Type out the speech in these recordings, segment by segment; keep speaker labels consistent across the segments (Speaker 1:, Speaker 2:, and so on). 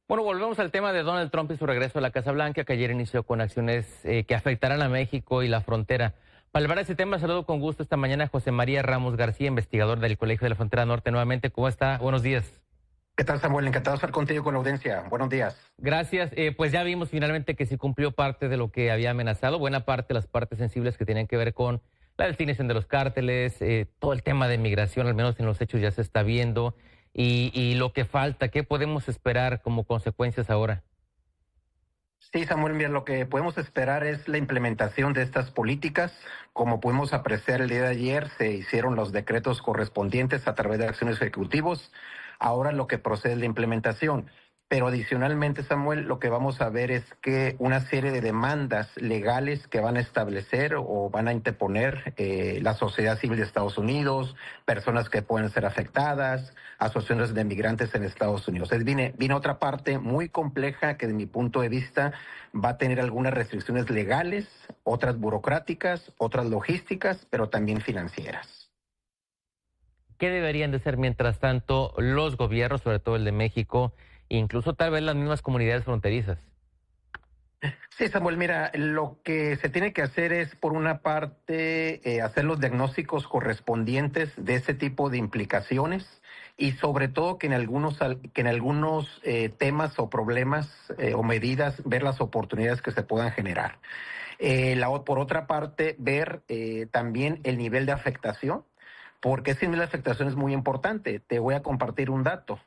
Speaker 1: Bueno, volvemos al tema de Donald Trump y su regreso a la Casa Blanca, que ayer inició con acciones que afectarán a México y la frontera. Para hablar de ese tema, saludo con gusto esta mañana a José María Ramos García, investigador del Colegio de la Frontera Norte. Nuevamente, ¿cómo está? Buenos días.
Speaker 2: ¿Qué tal, Samuel? Encantado de estar contigo con la audiencia. Buenos días.
Speaker 1: Gracias. Pues ya vimos finalmente que sí cumplió parte de lo que había amenazado, buena parte, las partes sensibles que tenían que ver con la definición de los cárteles, todo el tema de migración, al menos en los hechos ya se está viendo, y lo que falta, ¿qué podemos esperar como consecuencias ahora?
Speaker 2: Sí, Samuel, mira, lo que podemos esperar es la implementación de estas políticas. Como pudimos apreciar el día de ayer, se hicieron los decretos correspondientes a través de acciones ejecutivos. Ahora lo que procede es la implementación. Pero adicionalmente, Samuel, lo que vamos a ver es que una serie de demandas legales que van a establecer o van a interponer la sociedad civil de Estados Unidos, personas que pueden ser afectadas, asociaciones de migrantes en Estados Unidos. Viene otra parte muy compleja que de mi punto de vista va a tener algunas restricciones legales, otras burocráticas, otras logísticas, pero también financieras.
Speaker 1: ¿Qué deberían de ser mientras tanto los gobiernos, sobre todo el de México, incluso tal vez las mismas comunidades fronterizas?
Speaker 2: Sí, Samuel, mira, lo que se tiene que hacer es, por una parte, hacer los diagnósticos correspondientes de ese tipo de implicaciones y sobre todo que en algunos temas o problemas o medidas ver las oportunidades que se puedan generar. Por otra parte, ver también el nivel de afectación, porque ese nivel de afectación es muy importante. Te voy a compartir un dato.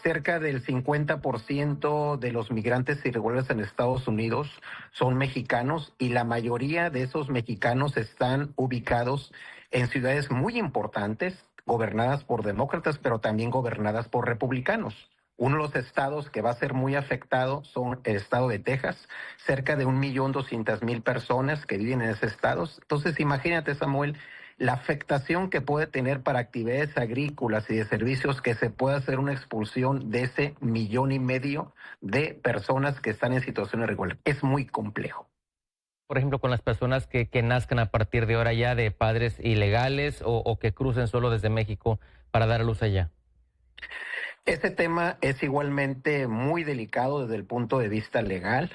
Speaker 2: Cerca del 50% de los migrantes irregulares en Estados Unidos son mexicanos y la mayoría de esos mexicanos están ubicados en ciudades muy importantes, gobernadas por demócratas, pero también gobernadas por republicanos. Uno de los estados que va a ser muy afectado son el estado de Texas, cerca de 1.200.000 personas que viven en ese estado. Entonces, imagínate, Samuel, la afectación que puede tener para actividades agrícolas y de servicios, que se pueda hacer una expulsión de ese 1.500.000 de personas que están en situación irregular. Es muy complejo.
Speaker 1: Por ejemplo, con las personas que nazcan a partir de ahora ya de padres ilegales o que crucen solo desde México para dar a luz allá.
Speaker 2: Este tema es igualmente muy delicado desde el punto de vista legal.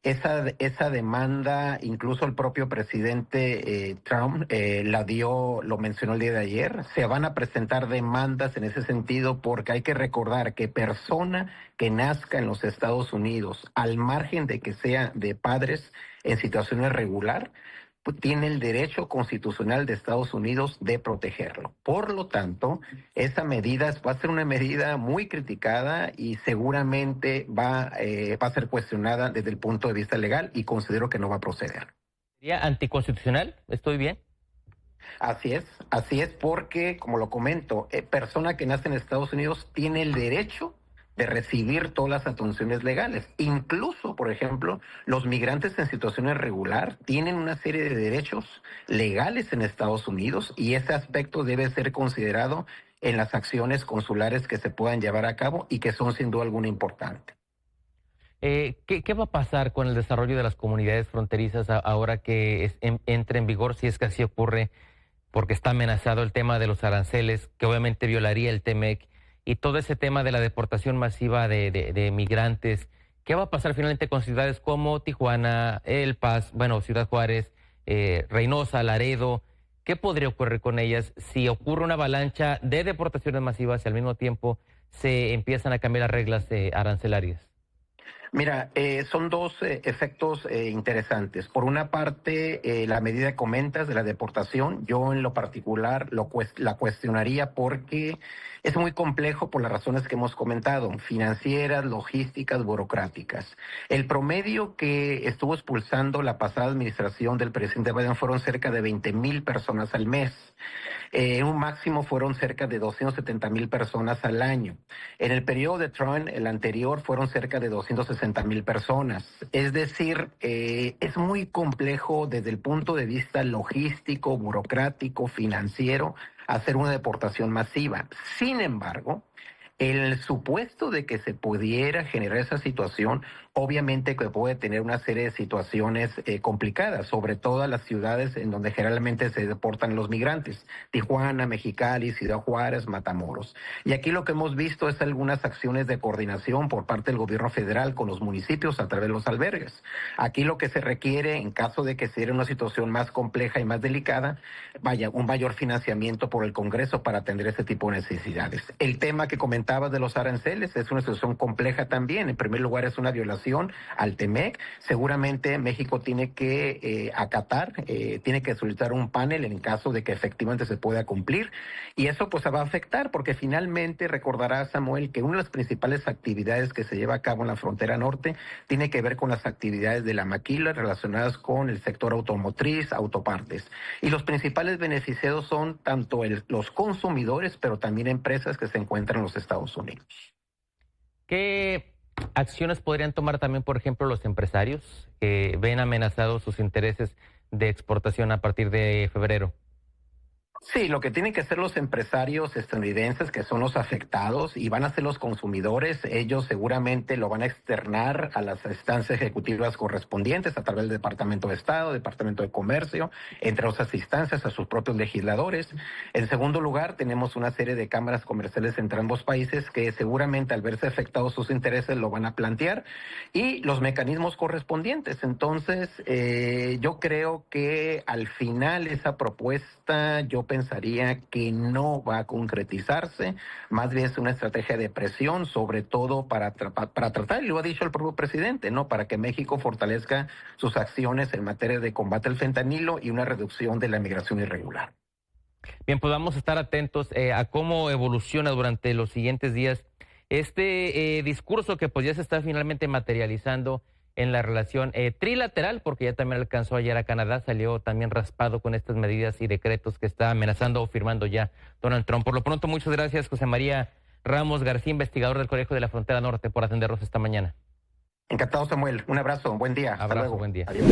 Speaker 2: Esa demanda, incluso el propio presidente Trump lo mencionó el día de ayer. Se van a presentar demandas en ese sentido porque hay que recordar que persona que nazca en los Estados Unidos, al margen de que sea de padres en situación irregular, pues tiene el derecho constitucional de Estados Unidos de protegerlo. Por lo tanto, esa medida va a ser una medida muy criticada y seguramente va a ser cuestionada desde el punto de vista legal y considero que no va a proceder.
Speaker 1: ¿Sería anticonstitucional? ¿Estoy bien?
Speaker 2: Así es porque, como lo comento, persona que nace en Estados Unidos tiene el derecho de recibir todas las atenciones legales. Incluso, por ejemplo, los migrantes en situación irregular tienen una serie de derechos legales en Estados Unidos y ese aspecto debe ser considerado en las acciones consulares que se puedan llevar a cabo y que son sin duda alguna importantes.
Speaker 1: ¿Qué va a pasar con el desarrollo de las comunidades fronterizas ahora que entre en vigor, si es que así ocurre, porque está amenazado el tema de los aranceles, que obviamente violaría el TEMEC, y todo ese tema de la deportación masiva de migrantes? ¿Qué va a pasar finalmente con ciudades como Tijuana, El Paz, bueno, Ciudad Juárez, Reynosa, Laredo? ¿Qué podría ocurrir con ellas si ocurre una avalancha de deportaciones masivas y al mismo tiempo se empiezan a cambiar las reglas arancelarias?
Speaker 2: Mira, son dos efectos interesantes. Por una parte, la medida que comentas de la deportación, yo en lo particular la cuestionaría porque es muy complejo por las razones que hemos comentado, financieras, logísticas, burocráticas. El promedio que estuvo expulsando la pasada administración del presidente Biden fueron cerca de 20.000 personas al mes. En un máximo fueron cerca de 270.000 personas al año. En el periodo de Trump, el anterior, fueron cerca de 260.000 personas. Es decir, es muy complejo desde el punto de vista logístico, burocrático, financiero, hacer una deportación masiva. Sin embargo, el supuesto de que se pudiera generar esa situación obviamente que puede tener una serie de situaciones complicadas, sobre todo en las ciudades en donde generalmente se deportan los migrantes, Tijuana, Mexicali, Ciudad Juárez, Matamoros. Y aquí lo que hemos visto es algunas acciones de coordinación por parte del gobierno federal con los municipios a través de los albergues. Aquí lo que se requiere, en caso de que sea una situación más compleja y más delicada, un mayor financiamiento por el Congreso para atender este tipo de necesidades. El tema que comentabas de los aranceles es una situación compleja también. En primer lugar, es una violación al TEMEC. Seguramente México tiene que acatar, tiene que solicitar un panel en caso de que efectivamente se pueda cumplir. Y eso pues va a afectar porque finalmente recordará, Samuel, que una de las principales actividades que se lleva a cabo en la frontera norte tiene que ver con las actividades de la maquila relacionadas con el sector automotriz, autopartes. Y los principales beneficiados son tanto los consumidores, pero también empresas que se encuentran en los Estados Unidos.
Speaker 1: ¿Qué acciones podrían tomar también, por ejemplo, los empresarios que ven amenazados sus intereses de exportación a partir de febrero?
Speaker 2: Sí, lo que tienen que hacer los empresarios estadounidenses, que son los afectados, y van a ser los consumidores, ellos seguramente lo van a externar a las instancias ejecutivas correspondientes a través del Departamento de Estado, Departamento de Comercio, entre otras instancias, a sus propios legisladores. En segundo lugar, tenemos una serie de cámaras comerciales entre ambos países que seguramente al verse afectados sus intereses lo van a plantear y los mecanismos correspondientes. Entonces, yo creo que al final esa propuesta, yo pensaría que no va a concretizarse, más bien es una estrategia de presión, sobre todo para tratar, y lo ha dicho el propio presidente, ¿no? Para que México fortalezca sus acciones en materia de combate al fentanilo y una reducción de la migración irregular.
Speaker 1: Bien, pues vamos a estar atentos a cómo evoluciona durante los siguientes días este discurso que pues ya se está finalmente materializando en la relación trilateral, porque ya también alcanzó ayer a Canadá, salió también raspado con estas medidas y decretos que está amenazando o firmando ya Donald Trump. Por lo pronto, muchas gracias, José María Ramos García, investigador del Colegio de la Frontera Norte, por atendernos esta mañana.
Speaker 2: Encantado, Samuel. Un abrazo, buen día.
Speaker 1: Abrazo,
Speaker 2: Hasta luego.
Speaker 1: buen día.
Speaker 2: Adiós.